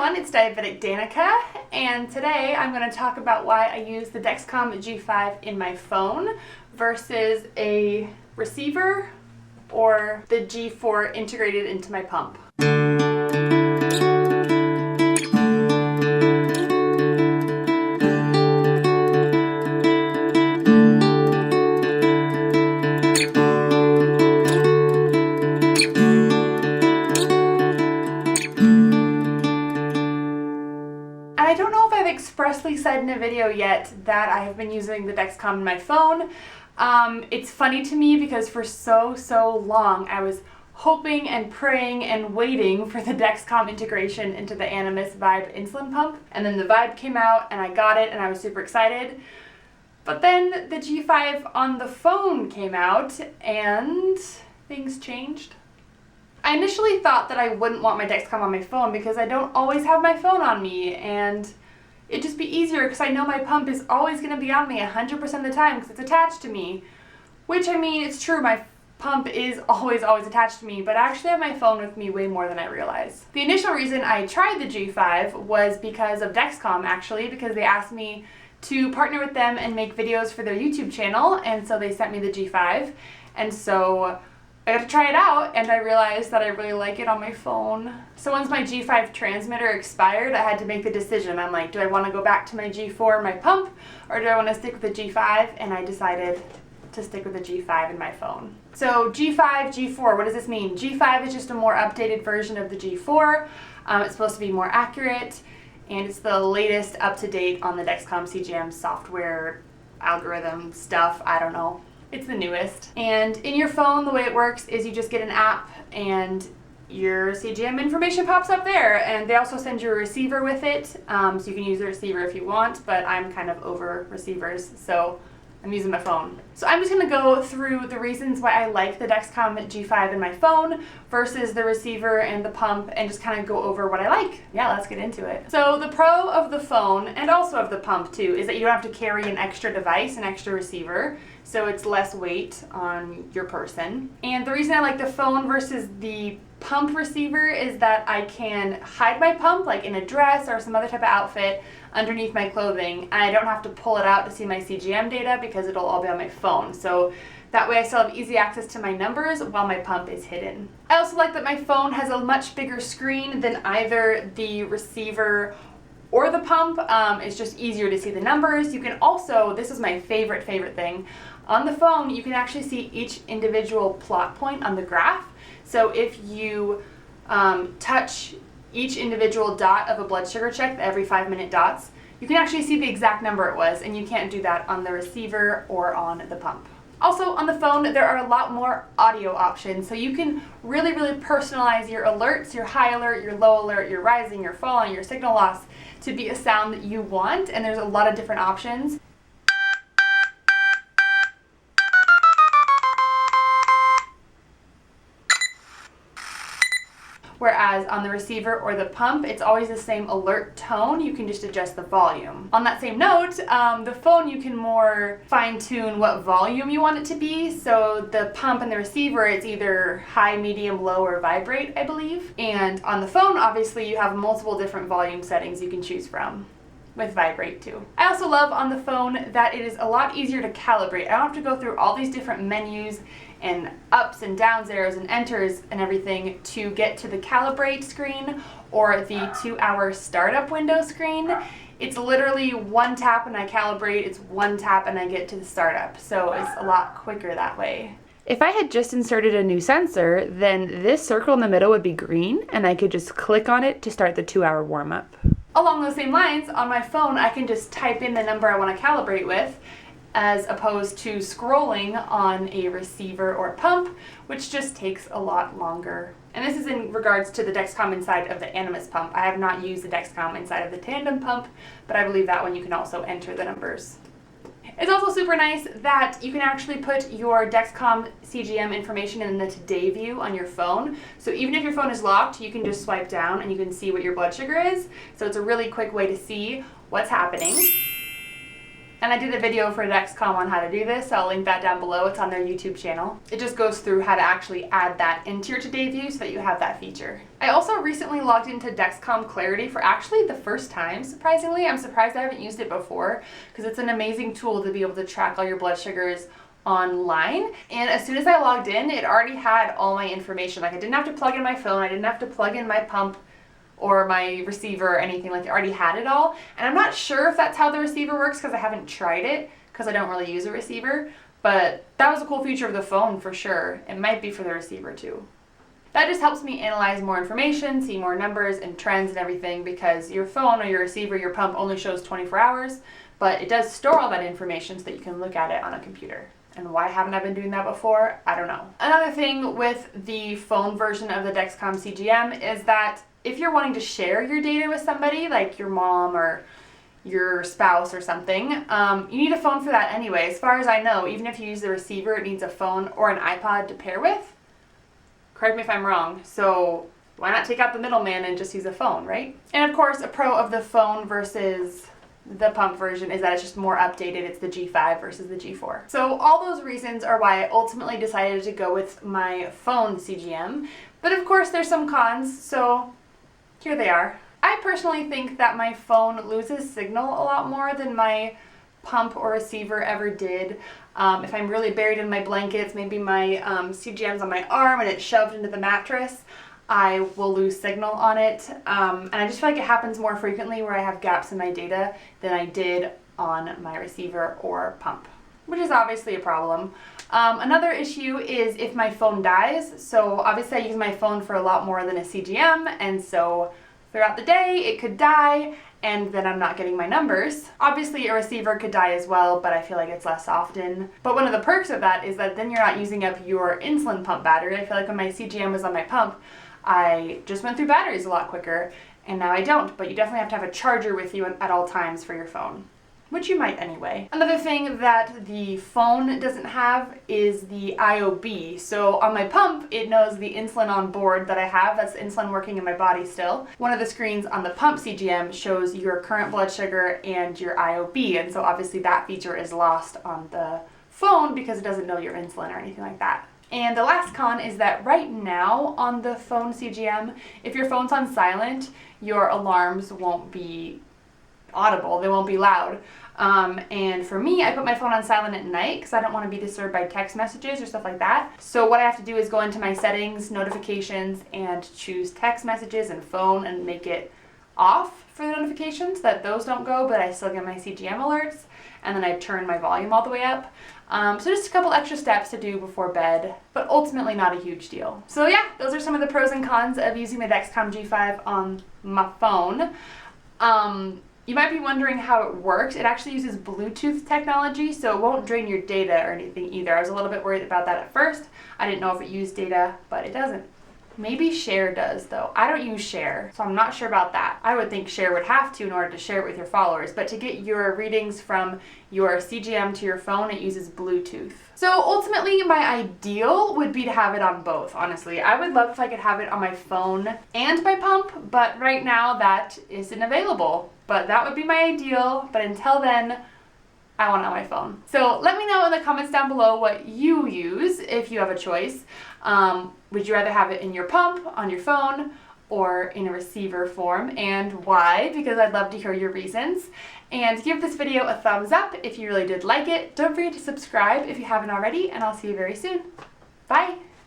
everyone, it's Diabetic Danica, and today I'm going to talk about why I use the Dexcom G5 in my phone versus a receiver or the G4 integrated into my pump. I don't know if I've expressly said in a video yet that I have been using the Dexcom in my phone. It's funny to me because for so long I was hoping and praying and waiting for the Dexcom integration into the Animas Vibe insulin pump, and then the Vibe came out and I got it and I was super excited. But then the G5 on the phone came out and things changed. I initially thought that I wouldn't want my Dexcom on my phone because I don't always have my phone on me, and it'd just be easier because I know my pump is always going to be on me 100% of the time because it's attached to me. Which, I mean, it's true, my pump is always attached to me, but I actually have my phone with me way more than I realize. The initial reason I tried the G5 was because of Dexcom, actually, because they asked me to partner with them and make videos for their YouTube channel, and so they sent me the G5, and so I got to try it out, and I realized that I really like it on my phone. So once my G5 transmitter expired, I had to make the decision. I'm like, do I want to go back to my G4, my pump, or do I want to stick with the G5? And I decided to stick with the G5 in my phone. So G5, G4, what does this mean? G5 is just a more updated version of the G4. It's supposed to be more accurate, and it's the latest up-to-date on the Dexcom CGM software algorithm stuff, I don't know. It's the newest. And in your phone, the way it works is you just get an app and your CGM information pops up there. And they also send you a receiver with it, so you can use the receiver if you want, but I'm kind of over receivers, so I'm using my phone. So I'm just gonna go through the reasons why I like the Dexcom G5 in my phone versus the receiver and the pump, and just kind of go over what I like. Yeah, let's get into it. So the pro of the phone, and also of the pump too, is that you don't have to carry an extra device, an extra receiver, so it's less weight on your person. And the reason I like the phone versus the pump receiver is that I can hide my pump, like in a dress or some other type of outfit, underneath my clothing, and I don't have to pull it out to see my CGM data because it'll all be on my phone. So that way I still have easy access to my numbers while my pump is hidden. I also like that my phone has a much bigger screen than either the receiver or the pump. It's just easier to see the numbers. You can also, this is my favorite thing, on the phone you can actually see each individual plot point on the graph. So if you touch each individual dot of a blood sugar check, every 5-minute dots, you can actually see the exact number it was, and you can't do that on the receiver or on the pump. Also, on the phone, there are a lot more audio options, so you can really personalize your alerts, your high alert, your low alert, your rising, your falling, your signal loss, to be a sound that you want, and there's a lot of different options. Whereas on the receiver or the pump, it's always the same alert tone. You can just adjust the volume. On that same note, the phone, you can more fine-tune what volume you want it to be. So the pump and the receiver, it's either high, medium, low, or vibrate, I believe. And on the phone, obviously, you have multiple different volume settings you can choose from, with vibrate too. I also love on the phone that it is a lot easier to calibrate. I don't have to go through all these different menus and ups and downs, arrows and enters and everything to get to the calibrate screen or the 2-hour startup window screen. It's literally one tap and I calibrate, it's one tap and I get to the startup. So it's a lot quicker that way. If I had just inserted a new sensor, then this circle in the middle would be green and I could just click on it to start the 2-hour warm-up. Along those same lines, on my phone, I can just type in the number I want to calibrate with, as opposed to scrolling on a receiver or pump, which just takes a lot longer. And this is in regards to the Dexcom inside of the Animas pump. I have not used the Dexcom inside of the Tandem pump, but I believe that one you can also enter the numbers. It's also super nice that you can actually put your Dexcom CGM information in the Today view on your phone. So even if your phone is locked, you can just swipe down and you can see what your blood sugar is. So it's a really quick way to see what's happening. And I did a video for Dexcom on how to do this, so I'll link that down below. It's on their YouTube channel. It just goes through how to actually add that into your Today View so that you have that feature. I also recently logged into Dexcom Clarity for actually the first time, surprisingly. I'm surprised I haven't used it before because it's an amazing tool to be able to track all your blood sugars online. And as soon as I logged in, it already had all my information. Like I didn't have to plug in my phone, I didn't have to plug in my pump or my receiver or anything. Like it already had it all. And I'm not sure if that's how the receiver works because I haven't tried it because I don't really use a receiver, but that was a cool feature of the phone for sure. It might be for the receiver too. That just helps me analyze more information, see more numbers and trends and everything, because your phone or your receiver, your pump only shows 24 hours, but it does store all that information so that you can look at it on a computer. And why haven't I been doing that before? I don't know. Another thing with the phone version of the Dexcom CGM is that if you're wanting to share your data with somebody, like your mom or your spouse or something, you need a phone for that anyway. As far as I know, even if you use the receiver, it needs a phone or an iPod to pair with. Correct me if I'm wrong. So why not take out the middleman and just use a phone, right? And of course, a pro of the phone versus the pump version is that it's just more updated. It's the G5 versus the G4. So all those reasons are why I ultimately decided to go with my phone CGM. But of course, there's some cons, so here they are. I personally think that my phone loses signal a lot more than my pump or receiver ever did. If I'm really buried in my blankets, maybe my CGM's on my arm and it's shoved into the mattress, I will lose signal on it. And I just feel like it happens more frequently where I have gaps in my data than I did on my receiver or pump, which is obviously a problem. Another issue is if my phone dies. So obviously I use my phone for a lot more than a CGM, and so throughout the day it could die and then I'm not getting my numbers. Obviously a receiver could die as well, but I feel like it's less often. But one of the perks of that is that then you're not using up your insulin pump battery. I feel like when my CGM was on my pump, I just went through batteries a lot quicker, and now I don't. But you definitely have to have a charger with you at all times for your phone, which you might anyway. Another thing that the phone doesn't have is the IOB. So on my pump, it knows the insulin on board that I have. That's the insulin working in my body still. One of the screens on the pump CGM shows your current blood sugar and your IOB. And so obviously that feature is lost on the phone because it doesn't know your insulin or anything like that. And the last con is that right now on the phone CGM, if your phone's on silent, your alarms won't be audible, they won't be loud. And for me, I put my phone on silent at night because I don't want to be disturbed by text messages or stuff like that. So what I have to do is go into my settings, notifications, and choose text messages and phone and make it off for the notifications so that those don't go, but I still get my CGM alerts. And then I turn my volume all the way up. So just a couple extra steps to do before bed, but ultimately not a huge deal. So yeah, those are some of the pros and cons of using the Dexcom G5 on my phone. You might be wondering how it works. It actually uses Bluetooth technology, so it won't drain your data or anything either. I was a little bit worried about that at first. I didn't know if it used data, but it doesn't. Maybe Share does though. I don't use Share, so I'm not sure about that. I would think Share would have to in order to share it with your followers, but to get your readings from your CGM to your phone, it uses Bluetooth. So ultimately, my ideal would be to have it on both, honestly. I would love if I could have it on my phone and my pump, but right now that isn't available. But that would be my ideal, but until then, I want it on my phone. So let me know in the comments down below what you use if you have a choice. Would you rather have it in your pump, on your phone, or in a receiver form, and why? Because I'd love to hear your reasons. And give this video a thumbs up if you really did like it. Don't forget to subscribe if you haven't already, and I'll see you very soon. Bye!